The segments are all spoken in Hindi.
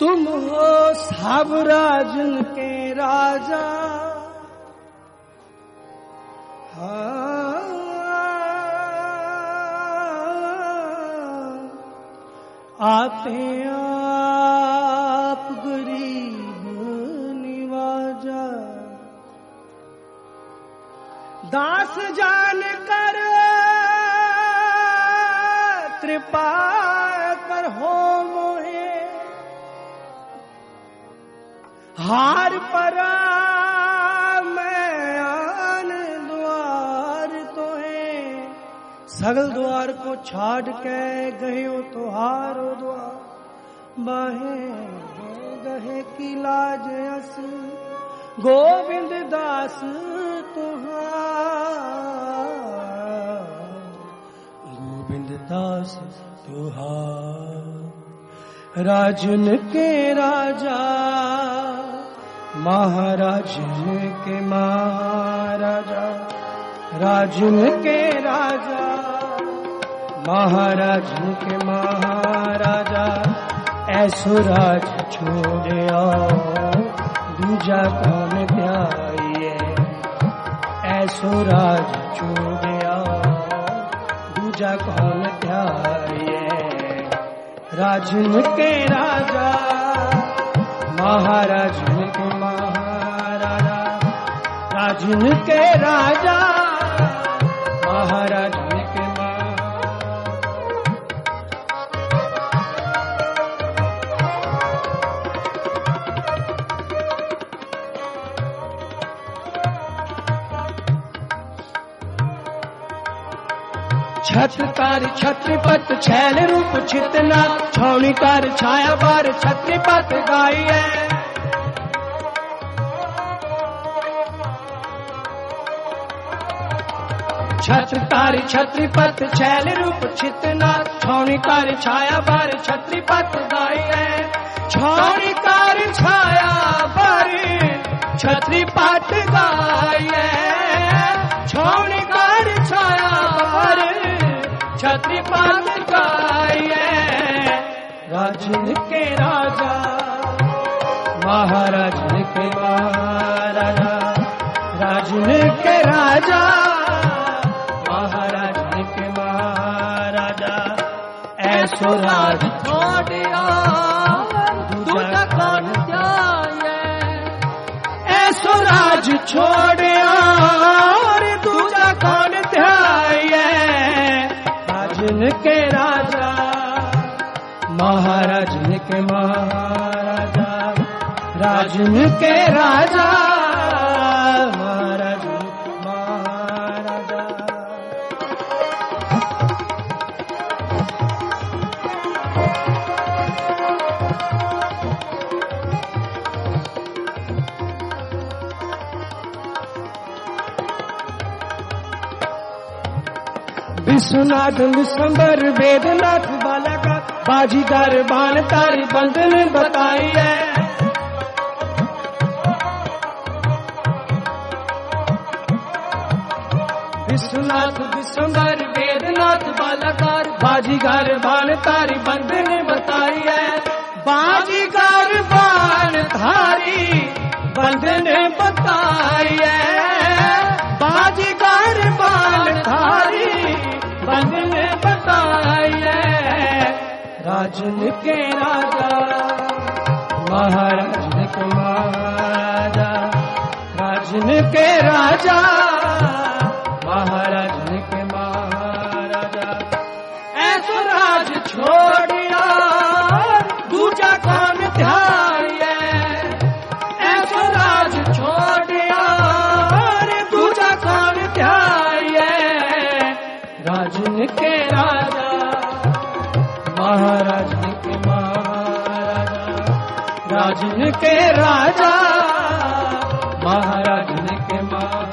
तुम हो सब राजन के राजा, हाँ आते आप गरीब निवाजा, दास जान कर कृपा कर हो मोहे, हार परा मैं आन द्वार तो है, सगल द्वार को छाड़ के गए हो तो हारो द्वार, बाहे गहे की लाज अस गोविंद दास तुहार, गोविंद दास तुहार। राजन के राजा महाराजन के महाराजा, राजन के राजा महाराजन के महाराजा, ऐसो राज छोड़िया दूजा कौन ध्याये, ऐसो राज छोड़िया दूजा कौन ध्याये। राजन के राजा महाराजन के महाराजा, राजन के राजा महाराजन के छत्रकार छत्रपत छैल रूप छितना, छौणीकार छाया बार छत्रपत गाई है। छत्रकार छत्रपत छैल रूप छितना, छौणीकार छाया बार छत्रपत गाई है। छौणीकार छाया बार छत्रपत गाई है, छौणीकार छाया बार छत्रपत गाई है। राजन के राजा महाराजन के महाराजा, राजन के राजा महाराजन के महाराजा, ऐसो राज छोड़िया दूजा कौन ध्याये, ऐसो राज छोड़िया दूजा कौन ध्याये। राजन के राजा महाराजन के महाराजा, राजन के राजा महाराजन के महाराजा। विश्वनाथ विश्वंबर वेदनाथ बालका, बाजीगर बाण तारी बंधन बताई है। विश्वनाथ विश्वंबर वेदनाथ बालकार, बाजीगर बाण तारी बंधन बताई है। बाजीगर बाण धारी बंधन बताई है, बाजीगर बाण धारी बंधन बताई है। राजन के राजा महाराजन के महाराजा, राजन के राजा महाराजन के महाराजा, ऐसो राज छोड़िया दूजा कौन ध्याये, ऐसो राज छोड़िया दूजा कौन ध्याये। राजन के राजा महाराजन के महाराजा, राजन के राजा महाराजन के महाराजा।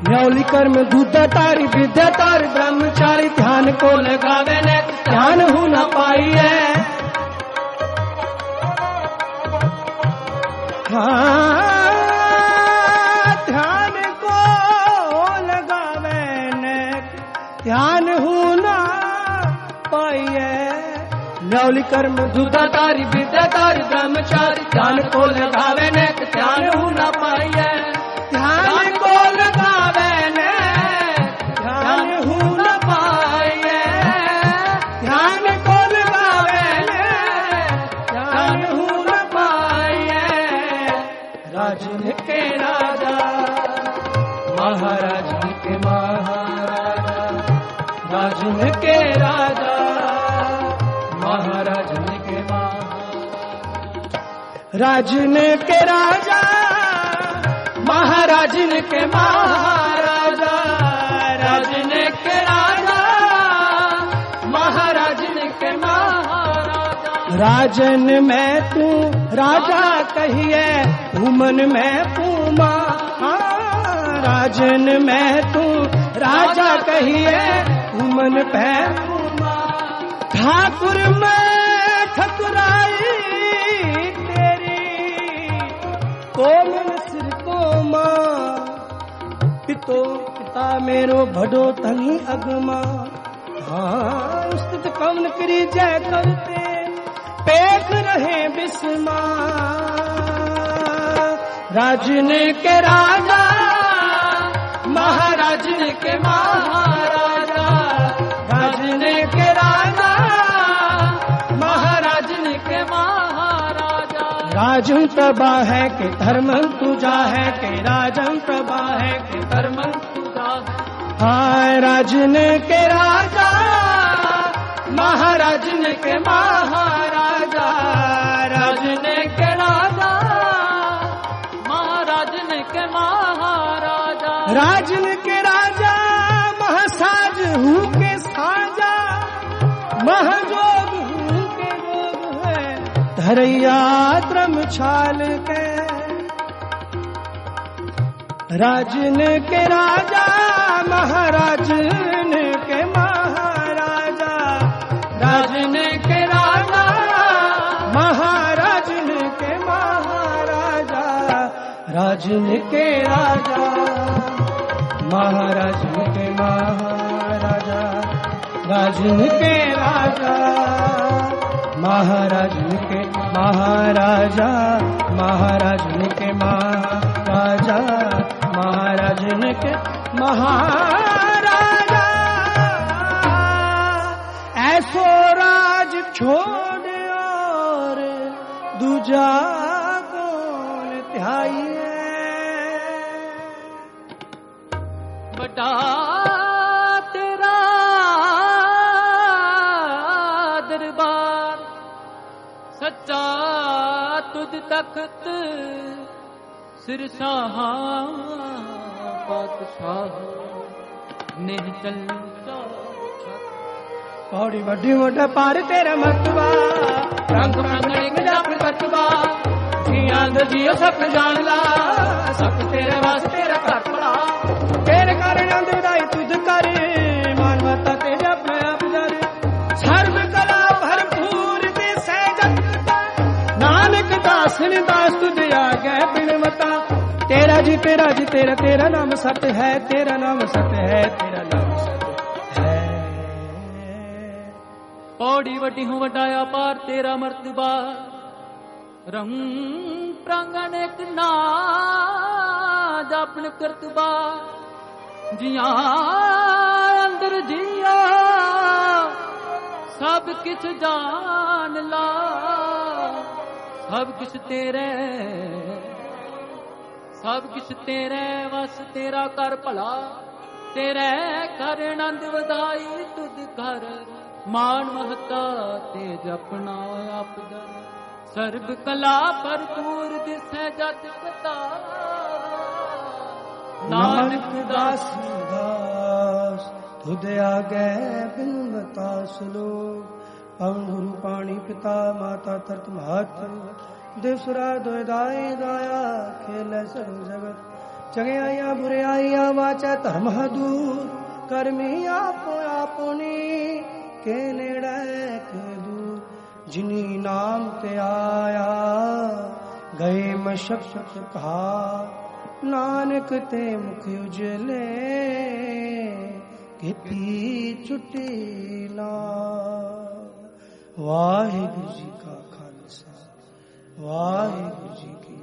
न्यौली कर्म दूधा तारी विद्या तारी ब्रह्मचारी, ध्यान को लगावे ने ध्यान हो न पाई है। रौली कर्म दुदातारी विद्यातारी ब्रह्मचारी ध्यान को लगावे ने ध्यान हूँ न पाइए ध्यान को लगावे ने ध्यान हूँ न पाइए ध्यान को लगावे ने ध्यान हूँ न पाइए राजन के राजा महाराज के महाराजा राजन के राजा महाराज के राजन के राजा महाराज के महाराजा राजन के राजा महाराज के महाराजा राजन में तू राजा कहिए उमन में पूमा राजन में तू राजा कहिए उमन पे ठाकुर में ठकुराई तेरी कोमल सिर को मां पितो पिता मेरो भडो तनी अगमा हाँ उस्तित कवन करी जय करते पेख रहे बिस्मा राजन के राजा महाराजन के महाराजा राजन के राजा महाराजन के महाराजा राजन प्रभा है कि धर्म तुझा है कि राजन प्रभा है कि धर्म तुझा है हाय राजन के राजा महाराजन के महाराजा राजन के राजा महाराजन के महाराजा राजन के राजा महासाज हूँ के साजा महाजोग हूँ के जोग है धरैया त्रम छाल के राजन के राजा महाराजन के महाराजा राजन के राजा महाराजन के महाराजा राजन के राजा महाराजन के महाराजा राजन के राजा महाराजन के महाराजा महाराजन के महाराजा महाराजन के महाराजा ऐसो राज छोड़ और दूजा कौन ध्याई बड़ा तेरा दरबार सच्चा तुझ तख्त सिरसाह बादशाह ने चल पौड़ी वड्डी वड्डा पार तेरा मतबा रंग रंगने गजाप कतबा जियां जियो सब जान ला सब तेरे वास्ते तेरा घर पड़ा तेरे कारण अंदरदाई तुझ कर मानवता तेरे अपने आप जर सर्व कला भरपूर दे सहजत नानक दास ने दास तुझ आ गए बिनमता तेरा जी तेरा तेरा नाम सत्य है तेरा नाम सत्य है तेरा नाम सत्य है पौड़ी वड्डी हूँ वड्डाया पार तेरा मर्तबा रंग प्रांगण एक ना जापन करतबा जिया अंदर जिया सब किछ जान ला सब किछ तेरे वस तेरा कर भला तेरे कर आनंद वधाई तुझ घर मान महता तेज अपना आप जन सर्व कला भरपूर दिसै जत कता नानक दास दास तुद आगे बिन बता सुलो पवन गुरु पाणी पिता माता तरत महत देवसुरा दोदाई दाया खेल सर्व जगत जगे आया बुरे आया वाचा धर्म दूर कर्मी आपो आपुनी के नेड़े के दूर जिनी नाम ते आया गए मशक कहा नानक ते मुख उजले किती चुटी ना ਵਾਹਿਗੁਰੂ ਜੀ ਕਾ ਖਾਲਸਾ ਵਾਹਿਗੁਰੂ ਜੀ ਕੀ